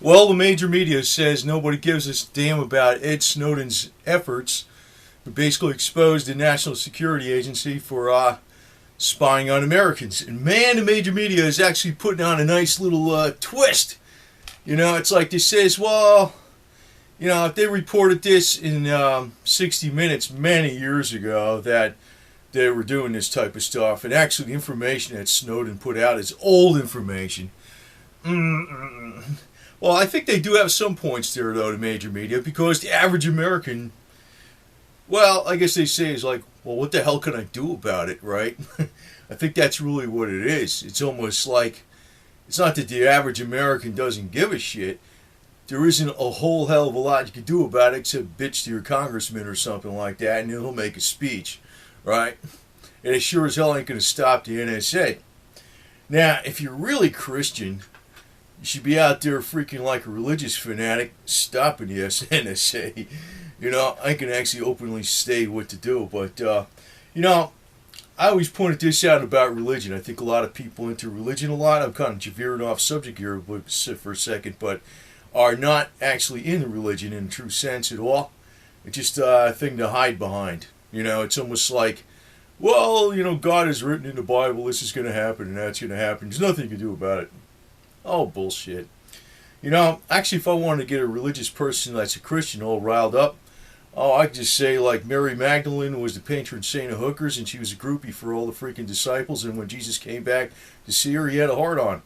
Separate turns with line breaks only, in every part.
Well, the major media says nobody gives a damn about Ed Snowden's efforts to basically expose the National Security Agency for spying on Americans. And man, the major media is actually putting on a nice little twist. You know, it's like they says, well, you know, if they reported this in 60 Minutes many years ago that they were doing this type of stuff, and actually the information that Snowden put out is old information. Well, I think they do have some points there, though, the major media, because the average American, well, I guess they say is like, well, what the hell can I do about it, right? I think that's really what it is. It's almost like, it's not that the average American doesn't give a shit. There isn't a whole hell of a lot you can do about it except bitch to your congressman or something like that, and he'll make a speech, right? And it sure as hell ain't going to stop the NSA. Now, if you're really Christian, you should be out there freaking like a religious fanatic stopping the NSA. You know, I can actually openly say what to do. But, you know, I always pointed this out about religion. I think a lot of people into religion a lot. I'm kind of veering off subject here for a second, but are not actually in religion in the true sense at all. It's just a thing to hide behind. You know, it's almost like, well, you know, God has written in the Bible this is going to happen and that's going to happen. There's nothing you can do about it. Oh, bullshit. You know, actually, if I wanted to get a religious person that's a Christian all riled up, oh, I could just say, like, Mary Magdalene was the patron saint of hookers, and she was a groupie for all the freaking disciples, and when Jesus came back to see her, he had a heart on.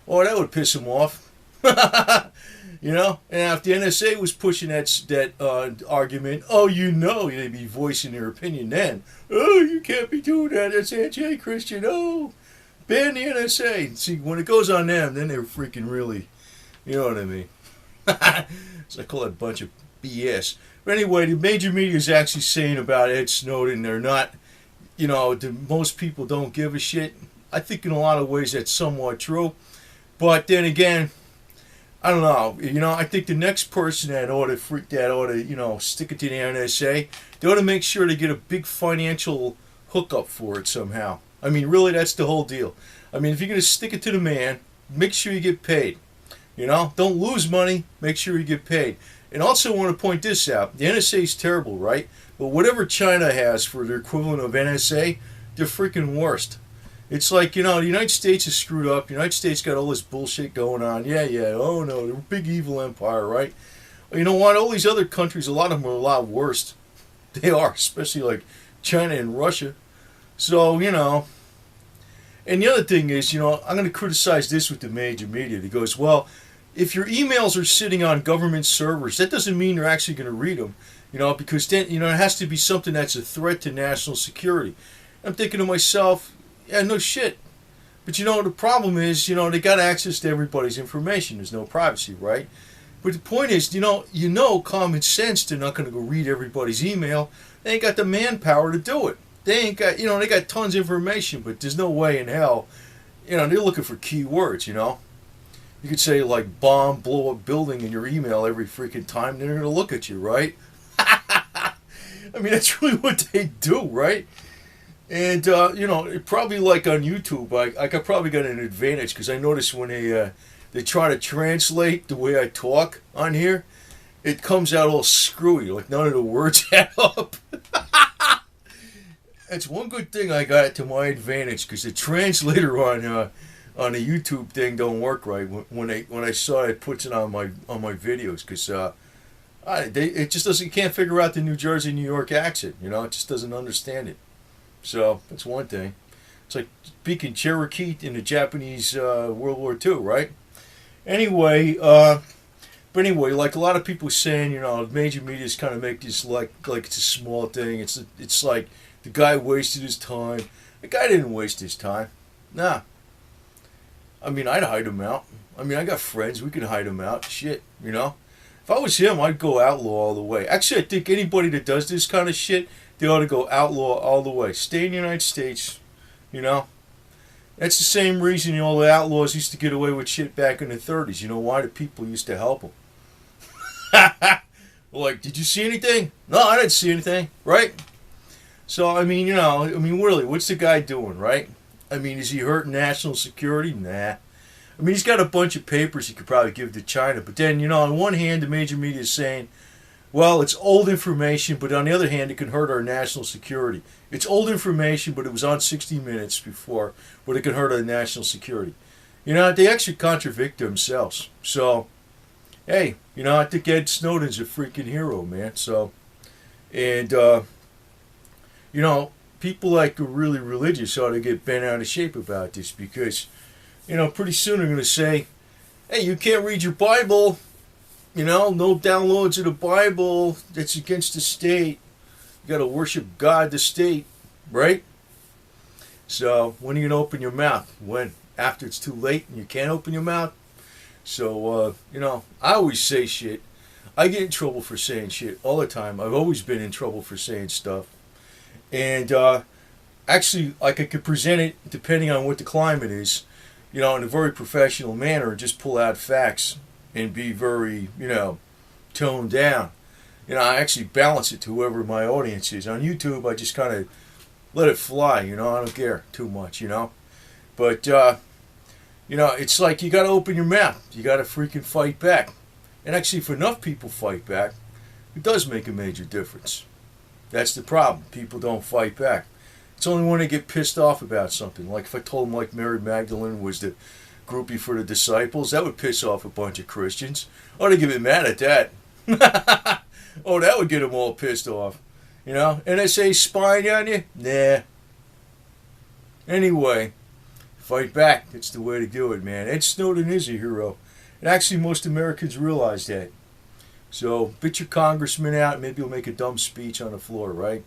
Oh, that would piss him off. You know? And if the NSA was pushing that argument, oh, you know, they'd be voicing their opinion then. Oh, you can't be doing that. That's anti-Christian. Oh, ban the NSA. See, when it goes on them, then they're freaking really, you know what I mean? So I call that a bunch of BS. But anyway, the major media is actually saying about Ed Snowden, they're not, you know, most people don't give a shit. I think in a lot of ways that's somewhat true. But then again, I don't know. You know, I think the next person that ought to, you know, stick it to the NSA, they ought to make sure they get a big financial hookup for it somehow. I mean, really, that's the whole deal. I mean, if you're going to stick it to the man, make sure you get paid. You know, don't lose money, make sure you get paid. And also want to point this out. The NSA is terrible, right? But whatever China has for their equivalent of NSA, they're freaking worst. It's like, you know, the United States is screwed up. The United States got all this bullshit going on. Yeah, oh no, they're a big evil empire, right? You know what? All these other countries, a lot of them are a lot worse. They are, especially like China and Russia. So, you know. And the other thing is, you know, I'm going to criticize this with the major media. He goes, well, if your emails are sitting on government servers, that doesn't mean you're actually going to read them. You know, because then, you know, it has to be something that's a threat to national security. I'm thinking to myself, yeah, no shit. But you know, the problem is, you know, they got access to everybody's information. There's no privacy, right? But the point is, you know, common sense, they're not going to go read everybody's email. They ain't got the manpower to do it. They ain't got, you know, they got tons of information, but there's no way in hell, you know, they're looking for keywords, you know. You could say, like, bomb, blow up building in your email every freaking time, they're going to look at you, right? I mean, that's really what they do, right? And, you know, probably like on YouTube, I probably got an advantage because I noticed when they try to translate the way I talk on here, it comes out all screwy, like none of the words add up. That's one good thing I got to my advantage because the translator on the YouTube thing don't work right when I saw it puts it on my videos because it just doesn't can't figure out the New Jersey New York accent, you know, it just doesn't understand it. So, that's one thing. It's like speaking Cherokee in the Japanese World War II, right? Anyway, but anyway, like a lot of people saying, you know, major media's kind of make this like it's a small thing. It's like the guy wasted his time. The guy didn't waste his time. Nah. I mean, I'd hide him out. I mean, I got friends. We could hide him out. Shit, you know? If I was him, I'd go outlaw all the way. Actually, I think anybody that does this kind of shit, they ought to go outlaw all the way. Stay in the United States, you know. That's the same reason all the outlaws used to get away with shit back in the 30s. You know why? The people used to help them. Like, did you see anything? No, I didn't see anything, right? So, I mean, you know, really, what's the guy doing, right? I mean, is he hurting national security? Nah. I mean, he's got a bunch of papers he could probably give to China, but then, on one hand, the major media is saying, well, it's old information, but on the other hand, it can hurt our national security. It's old information, but it was on 60 Minutes before, but it can hurt our national security. They actually contradict themselves. So, hey, I think Ed Snowden's a freaking hero, man. So, and, people like are really religious ought to get bent out of shape about this because, pretty soon they're going to say, hey, you can't read your Bible. No downloads of the Bible. That's against the state. You got to worship God, the state, right? So when are you going to open your mouth? When? After it's too late and you can't open your mouth? So, I always say shit. I get in trouble for saying shit all the time. I've always been in trouble for saying stuff. And actually, like I could present it depending on what the climate is, in a very professional manner and just pull out facts and be very, toned down. I actually balance it to whoever my audience is. On YouTube, I just kind of let it fly, I don't care too much, But, it's like you got to open your mouth. You got to freaking fight back. And actually, if enough people fight back, it does make a major difference. That's the problem. People don't fight back. It's only when they get pissed off about something. Like if I told them like Mary Magdalene was the groupie for the disciples, that would piss off a bunch of Christians. Oh, they get mad at that. Oh, that would get them all pissed off. NSA spying on you? Nah. Anyway, fight back. It's the way to do it, man. Ed Snowden is a hero. And actually, most Americans realize that. So, bitch your congressman out, maybe he'll make a dumb speech on the floor, right?